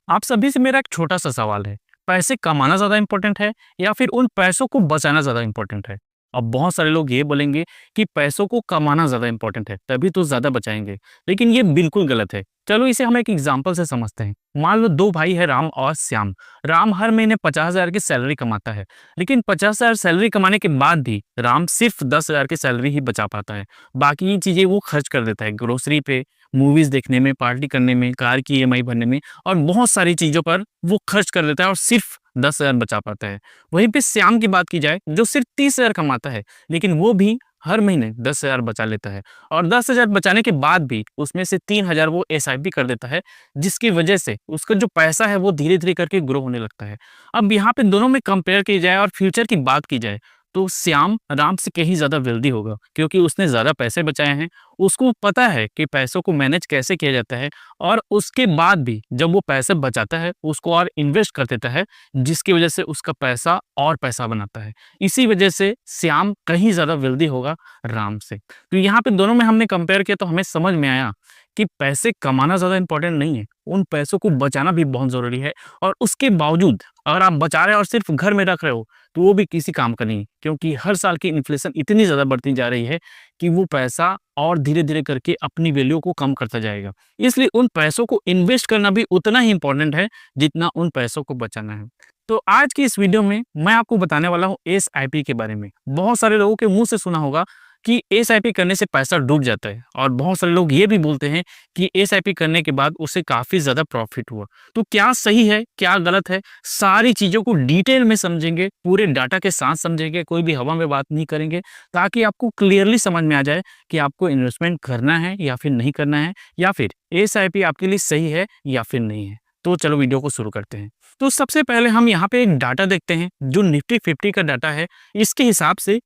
आप सभी से मेरा एक छोटा-सा सवाल है, पैसे कमाना ज़्यादा इम्पोर्टेंट है या फिर उन पैसों को बचाना ज़्यादा इम्पोर्टेंट है? अब बहुत सारे लोग ये बोलेंगे कि पैसों को कमाना ज़्यादा इम्पोर्टेंट है, तभी तो ज़्यादा बचाएँगे, लेकिन ये बिल्कुल गलत है। चलो इसे हम एक एग्ज़ाम्पल से समझते हैं। मान लो 2 भाई हैं राम और श्याम। राम हर महीने 50,000 की सैलरी कमाता है, लेकिन 50,000 सैलरी कमाने के बाद भी राम सिर्फ़ 10,000 की सैलरी ही बचा पाता है। बाकी चीज़ें वो खर्च कर देता है ग्रोसरी पे, मूवीज़ देखने में, पार्टी करने में, कार की ईएमआई भरने में और बहुत सारी चीज़ों पर वो खर्च कर देता है और सिर्फ़ 10,000 बचा पाता है। वहीं पे श्याम की बात की जाए जो सिर्फ़ 30,000 कमाता है, लेकिन वो भी हर महीने 10,000 बचा लेता है और 10,000 बचाने के बाद भी उसमें से 3,000 वो एसआईपी कर देता है, जिसकी वजह से उसका जो पैसा है वो धीरे-धीरे करके ग्रो होने लगता है। अब यहाँ पे दोनों में कंपेयर की जाए और फ्यूचर की बात की जाए, तो श्याम राम से कहीं ज़्यादा वेल्दी होगा क्योंकि उसने ज़्यादा पैसे बचाए हैं। उसको पता है कि पैसों को मैनेज कैसे किया जाता है और उसके बाद भी जब वो पैसे बचाता है, उसको और इन्वेस्ट कर देता है, जिसकी वजह से उसका पैसा और पैसा बनाता है। इसी वजह से श्याम कहीं ज़्यादा वेल्दी होगा राम से। तो यहाँ पे दोनों में हमने कंपेयर किया तो हमें समझ में आया कि पैसे कमाना ज़्यादा इम्पोर्टेंट नहीं है, उन पैसों को बचाना भी बहुत ज़रूरी है और उसके बावजूद अगर आप बचा रहे हो और सिर्फ़ घर में रख रहे हो, तो वो भी किसी काम का नहीं है क्योंकि हर साल की इन्फ्लेशन इतनी ज़्यादा बढ़ती जा रही है कि वो पैसा और धीरे-धीरे करके अपनी वैल्यू को कम करता जाएगा। इसलिए उन पैसों को इन्वेस्ट करना भी उतना ही इम्पोर्टेंट है, जितना उन पैसों को बचाना है। तो आज की इस वीडियो में मैं आपको बताने वाला हूँ एसआईपी के बारे में। बहुत सारे लोगों के मुँह से सुना होगा कि एसआईपी करने से पैसा डूब जाता है और बहुत सारे लोग ये भी बोलते हैं कि एसआईपी करने के बाद उसे काफ़ी ज़्यादा प्रॉफ़िट हुआ। तो क्या सही है, क्या गलत है, सारी चीज़ों को डिटेल में समझेंगे, पूरे डाटा के साथ समझेंगे, कोई भी हवा में बात नहीं करेंगे, ताकि आपको क्लियरली समझ में आ जाए कि आपको इन्वेस्टमेंट करना है या फिर नहीं करना है या फिर एसआईपी आपके लिए सही है या फिर नहीं है। तो चलो वीडियो को शुरू करते हैं। तो सबसे पहले हम यहाँ पे एक डाटा देखते हैं जो निफ्टी 50 का डाटा है। इसके हिसाब से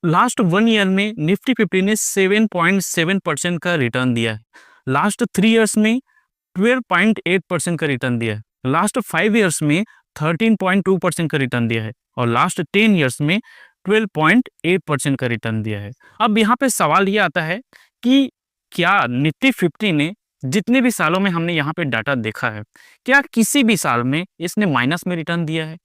लास्ट 1 ईयर में निफ्टी 50 ने 7.7% का रिटर्न दिया है। लास्ट 3 इयर्स में 12.8% का रिटर्न दिया है। लास्ट 5 इयर्स में 13.2% का रिटर्न दिया है और लास्ट 10 इयर्स में 12.8% का रिटर्न दिया है। अब यहाँ पे सवाल ये आता है कि क्या निफ्टी 50 ने जितने भी सालों में हमने यहाँ पे डाटा देखा है, क्या किसी भी साल में इसने माइनस में रिटर्न दिया है?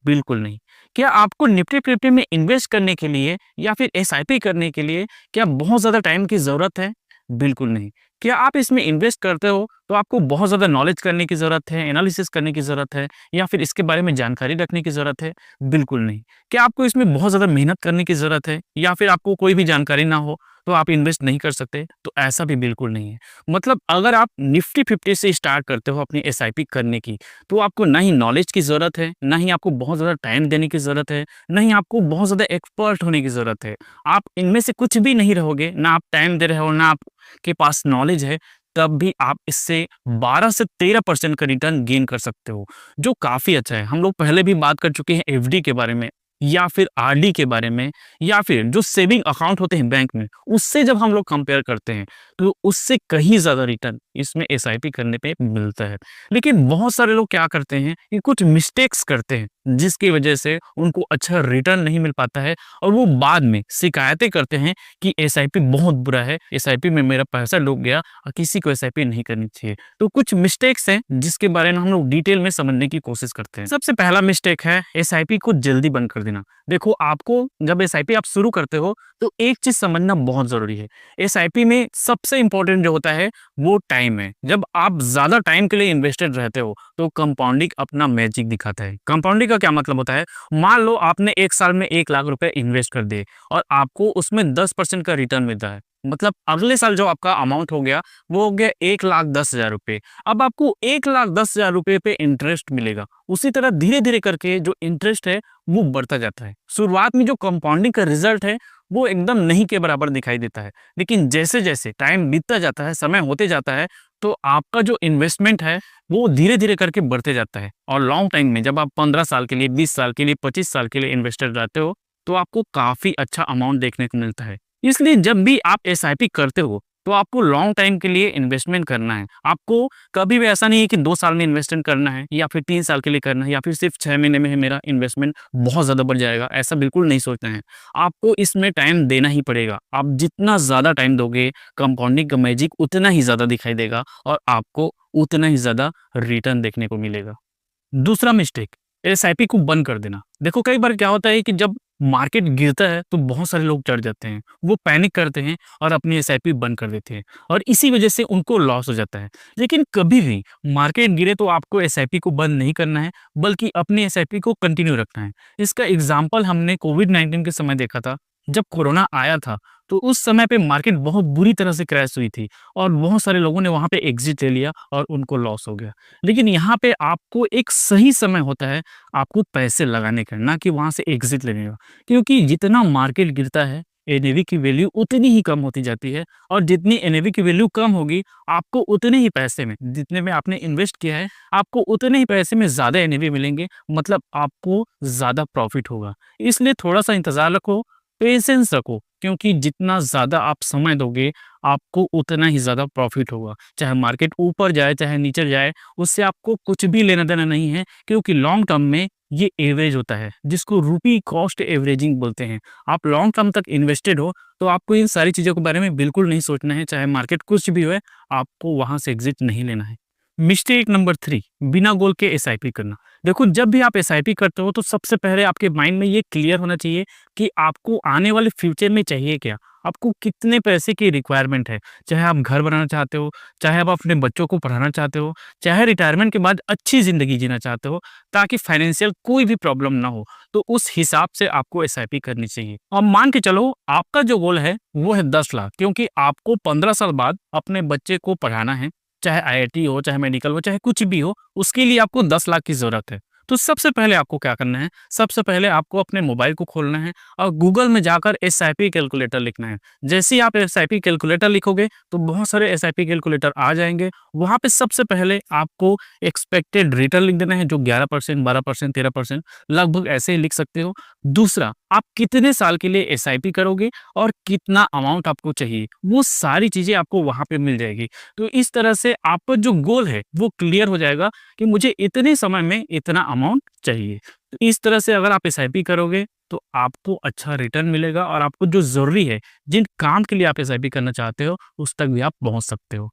बिल्कुल नहीं। क्या आपको निफ्टी 50 में इन्वेस्ट करने के लिए या फिर एसआईपी करने के लिए क्या बहुत ज़्यादा टाइम की ज़रूरत है? बिल्कुल नहीं। क्या आप इसमें इन्वेस्ट करते हो तो आपको बहुत ज़्यादा नॉलेज करने की ज़रूरत है, एनालिसिस करने की ज़रूरत है या फिर इसके बारे में जानकारी रखने की ज़रूरत है? बिल्कुल नहीं। क्या आपको इसमें बहुत ज़्यादा मेहनत करने की ज़रूरत है या फिर आपको कोई भी जानकारी ना हो तो आप इन्वेस्ट नहीं कर सकते? तो ऐसा भी बिल्कुल नहीं है। मतलब अगर आप निफ्टी 50 से स्टार्ट करते हो अपनी एसआईपी करने की, तो आपको ना ही नॉलेज की ज़रूरत है, ना ही आपको बहुत ज़्यादा टाइम देने की ज़रूरत है, ना ही आपको बहुत ज़्यादा एक्सपर्ट होने की ज़रूरत है। आप इनमें से कुछ भी नहीं रहोगे, ना आप टाइम दे रहे हो, ना आपके पास नॉलेज है, तब भी आप इससे 12 से 13% का रिटर्न गेन कर सकते हो, जो काफ़ी अच्छा है। हम लोग पहले भी बात कर चुके हैं एफडी के बारे में या फिर आरडी के बारे में या फिर जो सेविंग अकाउंट होते हैं बैंक में, उससे जब हम लोग कंपेयर करते हैं, तो उससे कहीं ज़्यादा रिटर्न इसमें एसआईपी करने पे मिलता है। लेकिन बहुत सारे लोग क्या करते हैं कि कुछ मिस्टेक्स करते हैं, जिसकी वजह से उनको अच्छा रिटर्न नहीं मिल पाता है और वो बाद में शिकायतें करते हैं कि एसआईपी बहुत बुरा है, एसआईपी में मेरा पैसा डूब गया और किसी को एसआईपी नहीं करनी चाहिए। तो कुछ मिस्टेक्स हैं जिसके बारे में हम लोग डिटेल में समझने की कोशिश करते हैं। सबसे पहला मिस्टेक है एसआईपी को जल्दी बंद कर देना। देखो, आपको जब एसआईपी आप शुरू करते हो तो एक चीज़ समझना बहुत ज़रूरी है। एसआईपी में सबसे इम्पोर्टेंट जो होता है वो टाइम है। जब आप ज़्यादा टाइम के लिए इन्वेस्टेड रहते हो तो कंपाउंडिंग अपना मैजिक दिखाता है। कंपाउंडिंग का क्या मतलब होता है? मान लो आपने 1 साल में 1 लाख रुपए इन्वेस्ट कर दिए और आपको उसमें 10% का रिटर्न मिलता है। मतलब अगले साल जो आपका अमाउंट हो गया वो हो गया 1,10,000 रुपए। अब आपको 1,10,000 रुपए पे इंटरेस्ट मिलेगा। उसी तरह धीरे-धीरे करके जो इंटरेस्ट है वो बढ़ता जाता है। शुरुआत में जो कंपाउंडिंग का रिजल्ट है वो एकदम नहीं के बराबर दिखाई देता है, लेकिन जैसे-जैसे टाइम बीतता जाता है, समय होते जाता है, तो आपका जो इन्वेस्टमेंट है वो धीरे-धीरे करके बढ़ते जाता है और लॉन्ग टाइम में जब आप 15 साल के लिए, 20 साल के लिए, 25 साल के लिए इन्वेस्टेड रहते हो, तो आपको काफ़ी अच्छा अमाउंट देखने को मिलता है। इसलिए जब भी आप एसआईपी करते हो, तो आपको लॉन्ग टाइम के लिए इन्वेस्टमेंट करना है। आपको कभी भी ऐसा नहीं है कि 2 साल में इन्वेस्टमेंट करना है या फिर 3 साल के लिए करना है या फिर सिर्फ़ 6 महीने में मेरा इन्वेस्टमेंट बहुत ज़्यादा बढ़ जाएगा, ऐसा बिल्कुल नहीं सोचना है। आपको इसमें टाइम देना ही पड़ेगा। आप जितना ज़्यादा टाइम दोगे, कंपाउंडिंग का मैजिक उतना ही ज़्यादा दिखाई देगा और आपको उतना ही ज़्यादा रिटर्न देखने को मिलेगा। दूसरा मिस्टेक, एसआईपी को बंद कर देना। देखो कई बार क्या होता है कि जब मार्केट गिरता है तो बहुत सारे लोग चढ़ जाते हैं। वो पैनिक करते हैं और अपनी एसआईपी बंद कर देते हैं और इसी वजह से उनको लॉस हो जाता है। लेकिन कभी भी मार्केट गिरे तो आपको एसआईपी को बंद नहीं करना है, बल्कि अपनी एसआईपी को कंटिन्यू रखना है। इसका एग्ज़ाम्पल हमने कोविड-19 के समय देखा था। जब कोरोना आया था, तो उस समय पे मार्केट बहुत बुरी तरह से क्रैश हुई थी और बहुत सारे लोगों ने वहाँ पे एग्ज़िट ले लिया और उनको लॉस हो गया। लेकिन यहाँ पे आपको एक सही समय होता है आपको पैसे लगाने का, ना कि वहाँ से एग्ज़िट लेने का। क्योंकि जितना मार्केट गिरता है, एनएवी की वैल्यू उतनी ही कम होती जाती है और जितनी एनएवी की वैल्यू कम होगी, आपको उतने ही पैसे में, जितने में आपने इन्वेस्ट किया है, आपको उतने ही पैसे में ज़्यादा एनएवी मिलेंगे, मतलब आपको ज़्यादा प्रॉफ़िट होगा। इसलिए थोड़ा-सा इंतज़ार रखो, पेशेंस रखो, क्योंकि जितना ज़्यादा आप समय दोगे, आपको उतना ही ज़्यादा प्रॉफ़िट होगा। चाहे मार्केट ऊपर जाए, चाहे नीचे जाए, उससे आपको कुछ भी लेना-देना नहीं है, क्योंकि लॉन्ग टर्म में ये एवरेज होता है, जिसको रूपी कॉस्ट एवरेजिंग बोलते हैं। आप लॉन्ग टर्म तक इन्वेस्टेड हो, तो आपको इन सारी चीज़ों के बारे में बिल्कुल नहीं सोचना है, चाहे मार्केट कुछ भी होए, आपको वहाँ से एग्ज़िट नहीं लेना है। मिस्टेक नंबर 3, बिना गोल के एसआईपी करना। देखो जब भी आप एसआईपी करते हो तो सबसे पहले आपके माइंड में ये क्लियर होना चाहिए कि आपको आने वाले फ्यूचर में चाहिए क्या? आपको कितने पैसे की रिक्वायरमेंट है? चाहे आप घर बनाना चाहते हो, चाहे आप अपने बच्चों को पढ़ाना चाहते हो, चाहे रिटायरमेंट के बाद अच्छी ज़िंदगी जीना चाहते हो, ताकि फाइनेंशियल कोई भी प्रॉब्लम ना हो, तो उस हिसाब से आपको एसआईपी करनी चाहिए। अब मान के चलो आपका जो गोल है वो है 10 लाख, क्योंकि आपको 15 साल बाद अपने बच्चे को पढ़ाना है, चाहे आईआईटी हो, चाहे मेडिकल हो, चाहे कुछ भी हो, उसके लिए आपको 10 लाख की ज़रूरत है। तो सबसे पहले आपको क्या करना है, सबसे पहले आपको अपने मोबाइल को खोलना है और गूगल में जाकर एसआईपी कैलकुलेटर लिखना है। जैसे ही आप एसआईपी कैलकुलेटर लिखोगे, तो बहुत सारे एसआईपी कैलकुलेटर आ जाएँगे। वहाँ पे सबसे पहले आपको एक्सपेक्टेड रिटर्न लिख देना है, जो 11%, 12%, 13% लगभग ऐसे ही लिख सकते हो। दूसरा, आप कितने साल के लिए एसआईपी करोगे और कितना अमाउंट आपको चाहिए, वो सारी चीज़ें आपको वहाँ पे मिल जाएगी। तो इस तरह से आपका जो गोल है वो क्लियर हो जाएगा कि मुझे इतने समय में इतना अमाउंट चाहिए। तो इस तरह से अगर आप एसआईपी करोगे तो आपको अच्छा रिटर्न मिलेगा और आपको जो ज़रूरी है, जिन काम के लिए आप एसआईपी करना चाहते हो, उस तक भी आप पहुँच सकते हो।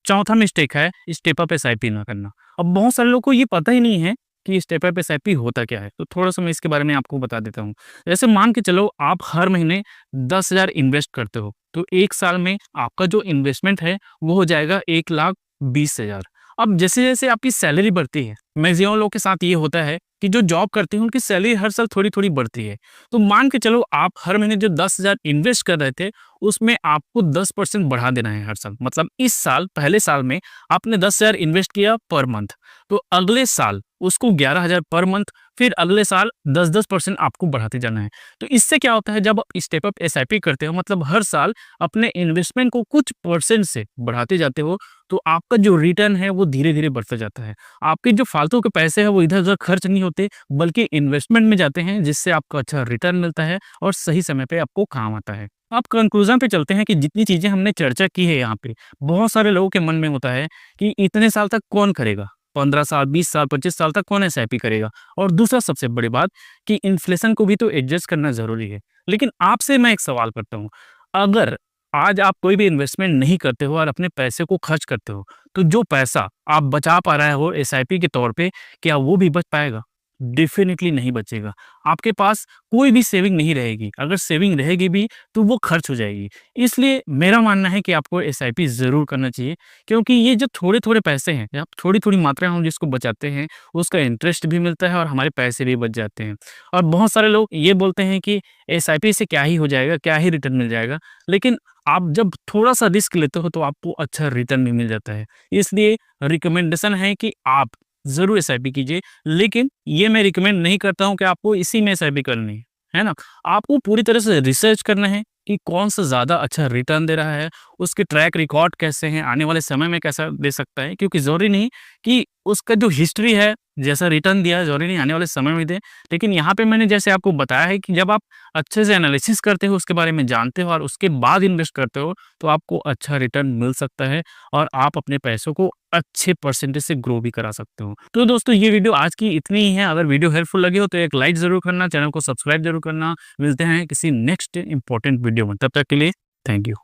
चौथा मिस्टेक है स्टेप अप एसआईपी ना करना। अब बहुत सारे लोगों को ये पता ही नहीं है कि स्टेप अप एसआईपी होता क्या है? तो थोड़ा-सा मैं इसके बारे में आपको बता देता हूँ। जैसे मान के चलो आप हर महीने 10,000 इन्वेस्ट करते हो, तो 1 साल में आपका जो इन्वेस्टमेंट है वो हो जाएगा 1,20,000। अब जैसे-जैसे आपकी सैलरी बढ़ती है, मैक्सिमम लोगों के साथ ये होता है कि जो जॉब करते हैं उनकी सैलरी हर साल थोड़ी-थोड़ी बढ़ती है। तो मान के चलो आप हर महीने जो 10,000 इन्वेस्ट कर रहे थे, उसमें आपको 10% बढ़ा देना है हर साल। मतलब इस साल पहले साल में आपने 10,000 इन्वेस्ट किया पर मंथ, तो अगले साल उसको 11,000 पर मंथ, फिर अगले साल 10-10% आपको बढ़ाते जाना है। तो इससे क्या होता है, जब आप स्टेप अप एसआईपी करते हो, मतलब हर साल अपने इन्वेस्टमेंट को कुछ परसेंट से बढ़ाते जाते हो, तो आपका जो रिटर्न है वो धीरे-धीरे बढ़ता जाता है। आपके जो फालतू के पैसे हैं वो इधर-उधर खर्च नहीं होते, बल्कि इन्वेस्टमेंट में जाते हैं, जिससे आपको अच्छा रिटर्न मिलता है और सही समय पे आपको काम आता है। अब कंक्लूज़न पे चलते हैं कि जितनी चीज़ें हमने चर्चा की है यहाँ पे, बहुत सारे लोगों के मन में होता है कि इतने साल तक कौन करेगा? 15 साल, 20 साल, 25 साल तक कौन एसआईपी करेगा? और दूसरा सबसे बड़ी बात कि इन्फ्लेशन को भी तो एडजस्ट करना ज़रूरी है। लेकिन आपसे मैं एक सवाल करता हूँ, अगर आज आप कोई भी इन्वेस्टमेंट नहीं करते हो और अपने पैसे को खर्च करते हो, तो जो पैसा आप बचा पा रहे हो एसआईपी के तौर पे, क्या वो भी बच पाएगा? डेफ़िनिटली नहीं बचेगा। आपके पास कोई भी सेविंग नहीं रहेगी। अगर सेविंग रहेगी भी, तो वो खर्च हो जाएगी। इसलिए मेरा मानना है कि आपको एसआईपी ज़रूर करना चाहिए, क्योंकि ये जो थोड़े-थोड़े पैसे हैं, या थोड़ी-थोड़ी मात्रा में हम जिसको बचाते हैं, उसका इंटरेस्ट भी मिलता है और हमारे पैसे भी बच जाते हैं। और बहुत सारे लोग ये बोलते हैं कि एसआईपी से क्या ही हो जाएगा, क्या ही रिटर्न मिल जाएगा। लेकिन आप जब थोड़ा-सा रिस्क लेते हो, तो आपको अच्छा रिटर्न भी मिल जाता है। इसलिए रिकमेंडेशन है कि आप ज़रूर एसआईपी कीजिए, लेकिन ये मैं रिकमेंड नहीं करता हूँ कि आपको इसी में एसआईपी करनी है ना? आपको पूरी तरह से रिसर्च करना है कि कौन-सा ज़्यादा अच्छा रिटर्न दे रहा है, उसके ट्रैक रिकॉर्ड कैसे हैं, आने वाले समय में कैसा दे सकता है, क्योंकि ज़रूरी नहीं कि उसका जो हिस्ट्री है, जैसा रिटर्न दिया है, ज़रूरी नहीं आने वाले समय में दे। लेकिन यहाँ पे मैंने जैसे आपको बताया है कि जब आप अच्छे से एनालिसिस करते हो, उसके बारे में जानते हो और उसके बाद इन्वेस्ट करते हो, तो आपको अच्छा रिटर्न मिल सकता है और आप अपने पैसों को अच्छे परसेंटेज से ग्रो भी करा सकते हो। तो दोस्तों, ये वीडियो आज की इतनी ही है। अगर वीडियो हेल्पफुल लगी हो तो एक लाइक ज़रूर करना, चैनल को सब्सक्राइब ज़रूर करना। मिलते हैं किसी नेक्स्ट इम्पोर्टेंट वीडियो में, तब तक के लिए थैंक यू।